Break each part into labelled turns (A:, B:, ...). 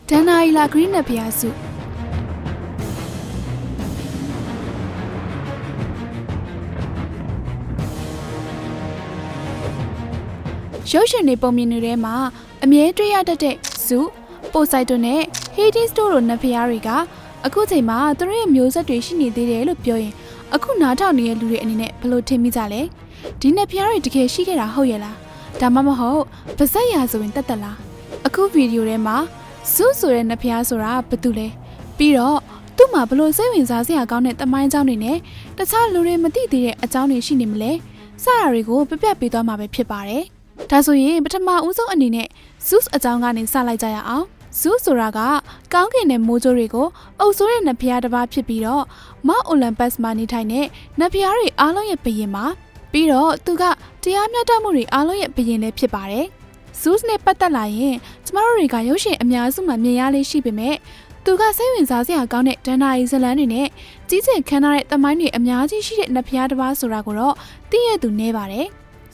A: ဒန်နာအီလာဂရီနက်ဖျားစုရုပ်ရှင်တွေပုံမြင်တွေထဲမှာအမြဲတွေ့ရတတ်တဲ့ဇူပိုစိုက်တွန်နဲ့ဟေးဒီစတိုတို့နက်ဖျားတွေကအခုချိန်မှာသူတို့ရဲ့မျိုးဆက်တွေရှိနေသေးတယ်လို့ပြောရင်အခုနားထောင်နေတဲ့လူတွေအနေနဲ့ဘယ်လိုထင်မိကြလဲဒီနက်ဖျားတွေတကယ်ရှိခဲ့တာဟုတ်ရဲ့လားဒါမှမဟုတ်ပါဇက်ရာဆိုရင်တတ်လားအခုဗီဒီယိုထဲမှာဇူဆိုတဲ့နက်ဖျားဆိုတာဘာတူလဲပြီးတော့သူ့မှာဘလို့စိတ်ဝင်စားစရာကောင်းတဲ့တမိုင်းအကြောင်းတွေနဲ့တခြားလူတွေမသိသေးတဲ့အကြောင်းတွေရှိနေမလဲစတာတွေကိုပြပြပေးသွားမှာပဲဖြစ်ပါတယ်ဒါဆိုရင်ပထမဦးဆုံးအနေနဲ့ဇူးအကြောင်းကနေစလိုက်ကြရအောင်ဇူးဆိုတာကကောင်းကင်နဲ့မိုးကြိုးတွေကိုအုပ်စိုးတဲ့နတ်ဖျားတစ်ပါးဖြစ်ပြီးတော့မောက်အိုလံပတ်စ်မှာနေထိုင်တဲ့နတ်ဖျားတွေအားလုံးရဲ့ဘုရင်မှာပြီးတော့သူကတရားမျှတမှုတွေအားလုံးရဲ့ဘုရင်လည်းဖြစ်ပါတယ်ဇူးနဲ့ပတ်သက်လာရင်ကျမတို့တွေကရုပ်ရှင်အများစုမှာမြင်ရလေးရှိပေမဲ့သူကစိတ်ဝင်စားစရာကောင်းတဲ့ဒန်နာရီဇလန်းတွေနဲ့ကြီးကျယ်ခမ်းနားတဲ့သမိုင်းတွေအများကြီးရှိတဲ့နတ်ဖျားတစ်ပါးဆိုတာကိုတော့သိရသူနည်းပါတယ်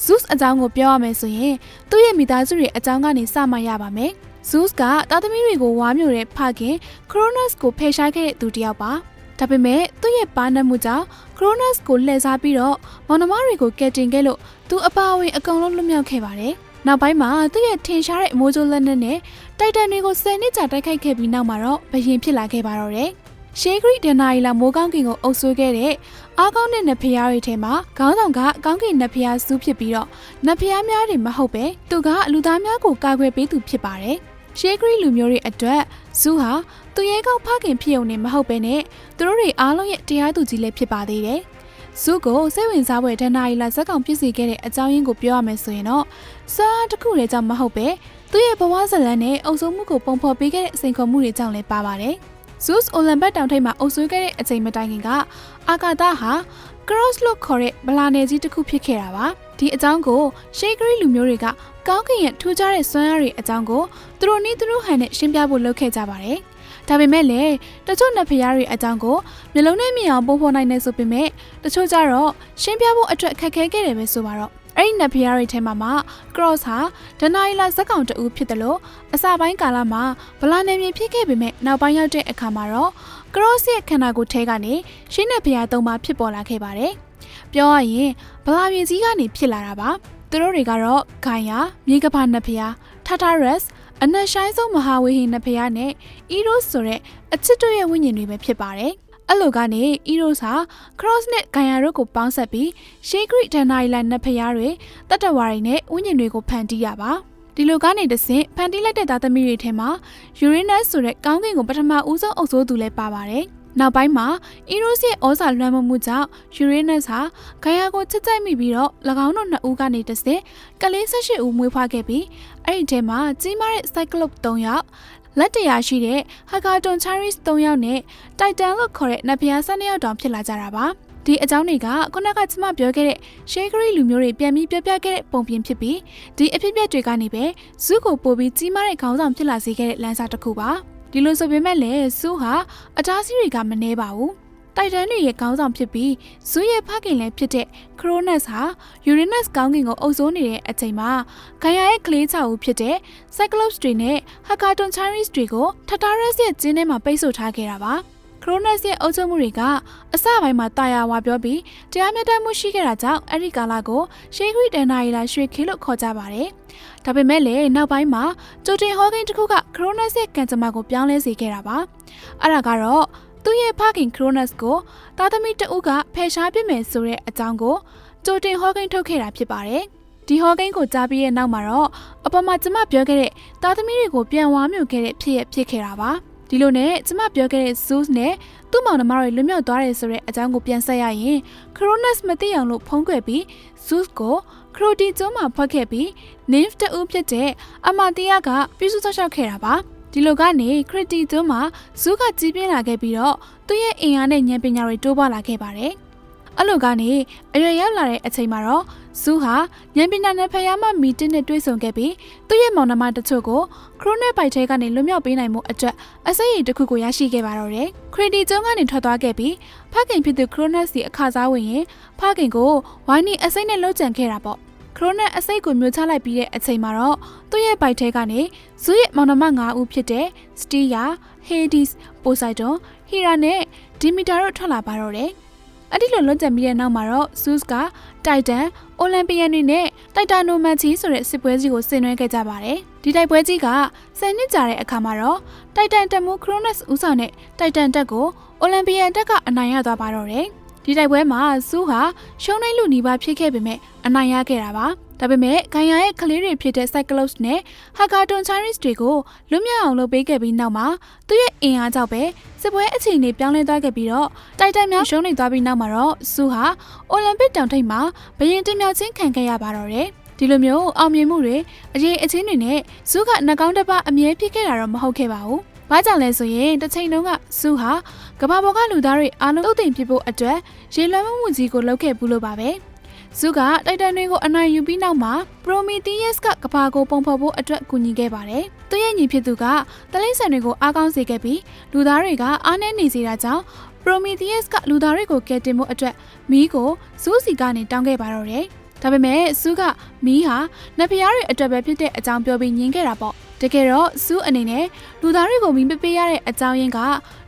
A: ဇူးအကြောင်းကိုပြောရမယ်ဆိုရင်သူ့ရဲ့မိသားစုတွေအကြောင်းကနေစမှရပါမယ်။ဇူးကသားသမီးတွေကိုဝါမျိုးတဲ့ဖခင်ခရိုနတ်စ်ကိုဖယ်ရှားခဲ့တဲ့သူတစ်ယောက်ပါ။ဒါပေမဲ့သူ့ရဲ့ပါနတ်မှုကြောင့်ခရိုနတ်စ်ကိုလှည့်စားပြီးတော့မောင်နှမတွေကိုကယ်တင်ခဲ့လို့သူအပါအဝင်အကုန်လုံးလွတ်မြောက်ခဲ့ပါတယ်။နောက်ပိုင်းမှာသူ့ရဲ့ထင်ရှားတဲ့အမိုးကြိုးလက်နက်နဲ့တိုက်တန်တွေကို10နှစ်ကြာတိုက်ခိုက်ခဲ့ပြီးနောက်မှာတော့ဘရင်ဖြစ်လာခဲ့ပါတော့တယ်။ရှေးဂရိဒန်နာရီလာမိုးကောင်းကင်ကိုအုပ်စိုးခဲ့တဲ့အားကောင်းတဲ့နတ်ဖျားတွေထဲမှာခေါင်းဆောင်ကကောင်းကင်နတ်ဖျားစုဖြစ်ပြီးတော့နတ်ဖျားများတွေမဟုတ်ပဲသူကလူသားများကိုကာကွယ်ပေးသူဖြစ်ပါတယ်။ရှေးဂရိလူမျိုးတွေအတွက်ဇူဟာသူရဲကောင်းဖခင်ဖြစ်ုံနဲ့မဟုတ်ပဲနဲ့သူတို့တွေအားလုံးရဲ့တရားသူကြီးလည်းဖြစ်ပါသေးတယ်။ဇူကိုစိတ်ဝင်စားဖွယ်ဒန်နာရီလာဇက်ကောင်ပြည့်စည်ခဲ့တဲ့အကြောင်းရင်းကိုပြောရမယ်ဆိုရင်တော့စွမ်းအားတစ်ခုတည်းကြောင့်မဟုတ်ပဲသူရဲ့ဘဝဇလန်းနဲ့အုပ်စိုးမှုကိုပုံဖော်ပေးခဲ့တဲ့စိန်ခေါ်မှုတွေကြောင့်လည်းပါပါတယ်။ဇူးအိုလံပတ်တောင်ထိပ်မှာအုပ်စိုးခဲ့တဲ့အချိန်မတိုင်ခင်ကအာကာသဟာ cross လို့ခေါ်တဲ့ဗလာနယ်ကြီးတစ်ခုဖြစ်ခဲ့တာပါဒီအကြောင်းကိုရှေးဂရိလူမျိုးတွေကကောင်းကင်ရဲ့ထူးခြားတဲ့စွမ်းအားတွေအကြောင်းကိုသူတို့နည်းသူတို့ဟန်နဲ့ရှင်းပြဖို့လုပ်ခဲ့ကြပါတယ်ဒါပေမဲ့လည်းတချို့နတ်ဖျားတွေအကြောင်းကိုမျိုးလုံးနဲ့မြင်အောင်ပုံဖော်နိုင်နေဆိုပေမဲ့တချို့ကြတော့ရှင်းပြဖို့အတွက်ခက်ခဲခဲ့တယ်ပဲဆိုပါတော့အဲ့ဒီနတ်ဖျားတွေထဲမှာ cross ဟာဒနာရီလာဇက်ကောင်တူဖြစ်တယ်လို့အစပိုင်းကာလမှာဗလာနယ်မြေဖြစ်ခဲ့ပေမဲ့နောက်ပိုင်းရောက်တဲ့အခါမှာတော့ cross ရဲ့ခန္ဓာကိုယ်ထဲကနေရှင်းနတ်ဖျား၃ပါးဖြစ်ပေါ်လာခဲ့ပါတယ်ပြောရရင်ဗလာမြေကြီးကနေဖြစ်လာတာပါသူတို့တွေကတော့ဂိုင်ယာမြေကဘာနတ်ဖျားထာတာရက်စ်အနက်ရှိုင်းဆုံးမဟာဝေဟင်နတ်ဖျားနဲ့အီရိုစ်ဆိုတဲ့အချစ်တို့ရဲ့ဝိညာဉ်တွေပဲဖြစ်ပါတယ်အဲ့လိုကနေအီရိုစ်ဟာ cross နဲ့ဂိုင်ယာတို့ကိုပေါင်းဆက်ပြီးရှေးဂရိဒန်နာရီလာနတ်ဖျားတွေတတဝါတွေနဲ့ဝိညာဉ်တွေကိုဖန်တီးရပါဒီလိုကနေတဆင့်ဖန်တီးလိုက်တဲ့သားသမီးတွေထဲမှာယူရေနတ်ဆိုတဲ့ကောင်းကင်ကိုပထမဦးဆုံးအုပ်စိုးသူလည်းပါပါတယ်နောက်ပိုင်းမှာအီရိုစ်ရဲ့ဩဇာလွှမ်းမိုးမှုကြောင့်ယူရေနတ်ဟာဂိုင်ယာကိုချစ်ကြိုက်မိပြီးတော့၎င်းတို့နှစ်ဦးကနေတဆင့်ကလေး18ဦးမွေးဖွားခဲ့ပြီးအဲ့ဒီထဲမှာကြီးမားတဲ့ Cyclops 3ယောက်လက်တရာရှိတဲ့ဟာဂါတွန်ချာရီစ်3ယောက်နဲ့တိုက်တန်လို့ခေါ်တဲ့နတ်ဖျား12ယောက်တောင်ဖြစ်လာကြတာပါဒီအကြောင်းတွေကခုနကကျမပြောခဲ့တဲ့ရှေးဂရိလူမျိုးတွေပြန်ပြီးပြောပြခဲ့တဲ့ပုံပြင်ဖြစ်ပြီးဒီအဖြစ်အပျက်တွေကနေပဲဇူးကိုပို့ပြီးကြီးမားတဲ့ခေါင်းဆောင်ဖြစ်လာစေခဲ့တဲ့လမ်းစာတစ်ခုပါဒီလိုဆိုပေမဲ့လည်းဇူးဟာအတားဆီးတွေကမနှဲပါဘူးတိုက်တန်တွေရဲ့ခေါင်းဆောင်ဖြစ်ပြီးဇူးရဲ့ဖခင်လည်းဖြစ်တဲ့ခရိုနတ်ဟာယူရေနတ်ကောင်းကင်ကိုအုပ်စိုးနေတဲ့အချိန်မှာဂိုင်ယာရဲ့ကလေး6ဦးဖြစ်တဲ့ Cyclops တွေနဲ့ဟာဂါတွန်ချာရီစ်တွေကိုထတာရက်စ်ရဲ့ကျင်းထဲမှာပိတ်ဆို့ထားခဲ့တာပါခရိုနတ်ရဲ့အုပ်ချုပ်မှုတွေကအစပိုင်းမှာတာယာဝါပြောပြီးတရားမျှတမှုရှိခဲ့တာကြောင့်အဲ့ဒီကာလကိုရှေးဂရိဒန်နာရီလာရွှေခေလို့ခေါ်ကြပါတယ်။ဒါပေမဲ့လည်းနောက်ပိုင်းမှာကြိုတင်ဟောကိန်းတစ်ခုကခရိုနတ်ရဲ့ကံကြမ္မာကိုပြောင်းလဲစေခဲ့တာပါ။အဲ့ဒါကတော့သူ့ရဲ့ဖခင်ခရိုနတ်ကိုသားသမီးတဦးကဖယ်ရှားပြစ်မယ်ဆိုတဲ့အကြောင်းကိုကြိုတင်ဟောကိန်းထုတ်ခဲ့တာဖြစ်ပါတယ်။ဒီဟောကိန်းကိုကြားပြီးတဲ့နောက်မှာတော့အပေါ်မှာကျမပြောခဲ့တဲ့သားသမီးတွေကိုပြန်ဝါမျိုးခဲ့တဲ့ဖြစ်ခဲ့တာပါ။ဒီလိုနဲ့ကျမပြောခဲ့တဲ့ဇူးနဲ့သူ့မောင်နှမတွေလွတ်မြောက်သွားတယ်ဆိုတဲ့အကြောင်းကိုပြန်ဆက်ရရင်ခရိုနတ်မသိအောင်လို့ဖုံးကွယ်ပြီးဇူးကိုခရိုတီကျွန်းမှာဖွက်ခဲ့ပြီးနင်းတဦးဖြစ်တဲ့အမာတီယာကပြုစုဆောက်ရှောက်ခဲ့တာပါဒီလိုကနေခရတီကျွန်းမှာဇူးကကြီးပြင်းလာခဲ့ပြီးတော့သူ့ရဲ့အင်အားနဲ့ဉာဏ်ပညာတွေတိုးပွားလာခဲ့ပါတယ်အဲ့လိုကနေအရွယ်ရောက်လာတဲ့အချိန်မှာတော့ဇူးဟာဉာဏ်ပညာနဲ့ဖျားမှမီတင်းနဲ့တွေ့ဆုံခဲ့ပြီးသူ့ရဲ့မောင်နှမတချို့ကိုခရိုနက်ပိုက်ထဲကနေလွတ်မြောက်ပေးနိုင်မှုအတွက်အစိတ်ရည်တစ်ခုကိုရရှိခဲ့ပါတော့တယ်ခရီတီကျွန်းကနေထွက်သွားခဲ့ပြီးဖခင်ဖြစ်သူခရိုနက်စီအခါစားဝင်ရင်ဖခင်ကိုဝိုင်းနီအစိတ်နဲ့လှုပ်ကြံခဲ့တာပေါ့ခ ရိုနက်အစိတ်ကိုမျိုးချလိုက်ပြီးတဲ့အချိန်မှာတော့သူ့ရဲ့ဘိုက်ထဲကနေဇူးရဲ့မောင်နှမ9ဦးဖြစ်တဲ့စတီယာဟေဒီစ်ပိုဆိုက်ဒွန်ဟီရာနဲ့ဒီမီတာတို့ထွက်လာပါတော့တယ်။အဲ့ဒီလိုလွတ်ကျန်ပြီးတဲ့နောက်မှာတော့ဇူးကတိုက်တန်အိုလံပီယံတွေနဲ့တိုက်တာနိုမန်ချီဆိုတဲ့စစ်ပွဲကြီးကိုဆင်နွှဲခဲ့ကြပါတယ်။ဒီတိုက်ပွဲကြီးက10နှစ်ကြာတဲ့အခါမှာတော့တိုက်တန်တက်မှုခရိုနက်ဦးဆောင်တဲ့တိုက်တန်တက်ကိုအိုလံပီယံတက်ကအနိုင်ရသွားပါတော့တယ်။ဒီတိုက်ပွဲမှာဇူးဟာရှုံးနိုင်လူနီးပါးဖြစ်ခဲ့ပေမဲ့အနိုင်ရခဲ့တာပါ။ဒါပေမဲ့ဂိုင်ယာရဲ့ကလေးတွေဖြစ်တဲ့ Cyclops နဲ့ Hakaton Chinese တွေကိုလွတ်မြောက်အောင်လုပ်ပေးခဲ့ပြီးနောက်မှာသူ့ရဲ့အင်အားကြောင့်ပဲစစ်ပွဲအခြေအနေပြောင်းလဲသွားခဲ့ပြီးတော့တိုက်တိုင်များရှုံးနေသွားပြီးနောက်မှာတော့ဇူဟာအိုလံပစ်တောင်ထိပ်မှာဘရင်တင်မြောက်ခြင်းခံခဲ့ရပါတော့တယ်။ဒီလိုမျိုးအောင်မြင်မှုတွေအရေးအချင်းတွေနဲ့ဇူကနှကောင်းတစ်ပါးအမြဲဖြစ်ခဲ့တာတော့မဟုတ်ခဲ့ပါဘူး။ဘာကြောင့်လဲဆိုရင်တစ်ချိန်တုန်းကဇူဟာကမ္ဘာပေါ်ကလူသားတွေအားလုံးသုတ်သိမ်ဖြစ်ဖို့အတွက်ရေလွှမ်းမှုကြီးကိုလုပ်ခဲ့ဘူးလို့ပါပဲ။ဇူကတိုက်တန်တွေကိုအနိုင်ယူပြီးနောက်မှာပရိုမီသီးယပ်စ်ကကမ္ဘာကိုပုံဖော်ဖို့အတွက်ကူညီခဲ့ပါတယ်။သူ့ရဲ့ညီဖြစ်သူကတလိမ့်ဆန်တွေကိုအားကောင်းစေခဲ့ပြီးလူသားတွေကအားနည်းနေစေတာကြောင့်ပရိုမီသီးယပ်စ်ကလူသားတွေကိုကယ်တင်ဖို့အတွက်မီးကိုဇူးစီကနေတောင်းခဲ့ပါတော့တယ်။ဒါပေမဲ့ဇူကမီးဟာနတ်ဖျားတွေအတွက်ပဲဖြစ်တဲ့အကြောင်းပြောပြီးညင်းခဲ့တာပေါ့။တကယ်တော့ဇူးအနေနဲ့လူသားတွေကိုမီးမပေးရတဲ့အကြောင်းရင်းက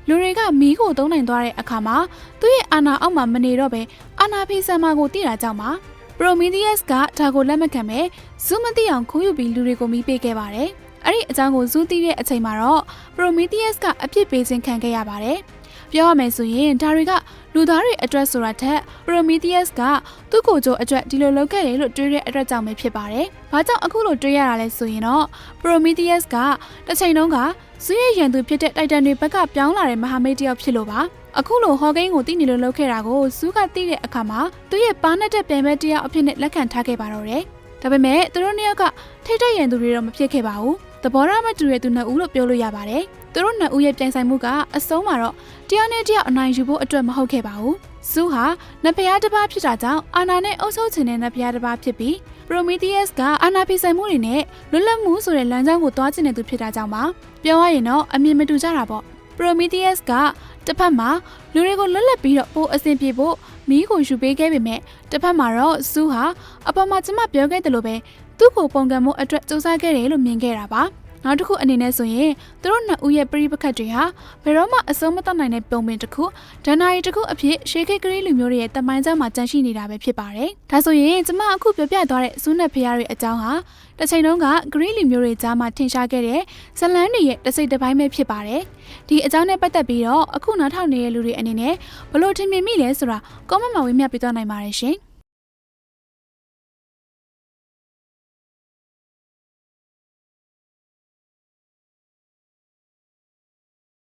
A: လူတွေကမီးကိုသုံးနိုင်သွားတဲ့အခါမှာသူ့ရဲ့အာဏာအောက်မှာမနေတော့ပဲအာဏာဖိဆန်မာကိုတည်တာကြောင့်ပါပရိုမီသီးယပ်စ်ကဒါကိုလက်မခံပဲဇူးမသိအောင်ခိုးယူပြီးလူတွေကိုမီးပေးခဲ့ပါတယ်အဲ့ဒီအကြောင်းကိုဇူးသိတဲ့အချိန်မှာတော့ပရိုမီသီးယပ်စ်ကအပြစ်ပေးခြင်းခံခဲ့ရပါတယ်ပြောရမယ်ဆိုရင်ဒါတွေကလူသားတွေအတွက်ဆိုတာထက်ပရိုမီသီးယပ်စ်ကသူ့ကိုယ်ကျိုးအတွက်ဒီလိုလုပ်ခဲ့တယ်လို့တွေးတဲ့အတွက်ကြောင့်ပဲဖြစ်ပါတယ်။ဘာကြောင့်အခုလိုတွေးရတာလဲဆိုရင်တော့ပရိုမီသီးယပ်စ်ကတစ်ချိန်လုံးကဇူးရဲ့ရန်သူဖြစ်တဲ့တိုက်တန်တွေဘက်ကပြောင်းလာတဲ့မဟာမိတ်တယောက်ဖြစ်လို့ပါအခုလိုဟော်ကိန်းကိုသိနေလို့လုပ်ခဲ့တာကိုဇူးကသိတဲ့အခါမှာသူ့ရဲ့ပါနဲ့တဲ့ပြန်မဲ့တယောက်အဖြစ်နဲ့လက်ခံထားခဲ့ပါတော့တယ်ဒါပေမဲ့သူတို့နှစ်ယောက်ကထိတ်တဲ့ရန်သူတွေတော့မဖြစ်ခဲ့ပါဘူးသဘောထားမတူတဲ့သူနှစ်ဦးလို့ပြောလို့ရပါတယ်သူတို့နှစ်ဦးရဲ့ပြိုင်ဆိုင်မှုကအဆုံးမှာတော့တယောက်နဲ့တယောက်အနိုင်ယူဖို့အတွက်မဟုတ်ခဲ့ပါဘူးဇူးဟာနတ်ဖျားတစ်ပါးဖြစ်တာကြောင့်အာနာနဲ့အုပ်ချုပ်ခြင်းနဲ့နတ်ဖျားတစ်ပါးဖြစ်ပြီးပရိုမီသီးယပ်စ်ကအာနာဖိဆိုင်မှုတွေနဲ့လွတ်လပ်မှုဆိုတဲ့လမ်းကြောင်းကိုတွားကျင်နေသူဖြစ်တာကြောင့်ပါပြောရရင်တော့အမြင်မတူကြတာပေါ့ပရိုမီသီးယပ်စ်ကတစ်ဖက်မှာလူတွေကိုလွတ်လပ်ပြီးတော့ပိုအဆင်ပြေဖို့မီးကိုယူပေးခဲ့ပေမဲ့တစ်ဖက်မှာတော့ဇူးဟာအပေါ်မှာကျမပြောခဲ့တယ်လို့ပဲသူ့ကိုပုံကံမှုအတွက်စူးစမ်းခဲ့တယ်လို့မြင်ခဲ့တာပါနောက်တစ်ခုအနေနဲ့ဆိုရင်သူတို့နှစ်ဦးရဲ့ပြိပခတ်တွေဟာဘယ်တော့မှအဆုံးမသတ်နိုင်တဲ့ပုံပင်တစ်ခုဒဏ္ဍာရီတစ်ခုအဖြစ်ရှေးခေတ်ကလေးလူမျိုးတွေရဲ့တမိုင်းကြောင်းမှာကျန်ရှိနေတာပဲဖြစ်ပါတယ်။ဒါဆိုရင်ကျမအခုပြောပြသွားတဲ့ဇူးနဲ့ဖျားတွေအကြောင်းဟာတစ်ချိန်လုံးကဂရိလူမျိုးတွေကြားမှာထင်ရှားခဲ့တဲ့ဇလန်းတွေရဲ့တစ်စိတ်တစ်ပိုင်းပဲဖြစ်ပါတယ်။ဒီအကြောင်းနဲ့ပတ်သက်ပြီးတော့အခုနောက်ထောင်နေတဲ့လူတွေအနေနဲ့ဘလို့ထင်မြင်မိလဲဆိုတာ comment မှာဝေမျှပေးသွားနိုင်ပါတယ်ရှင်။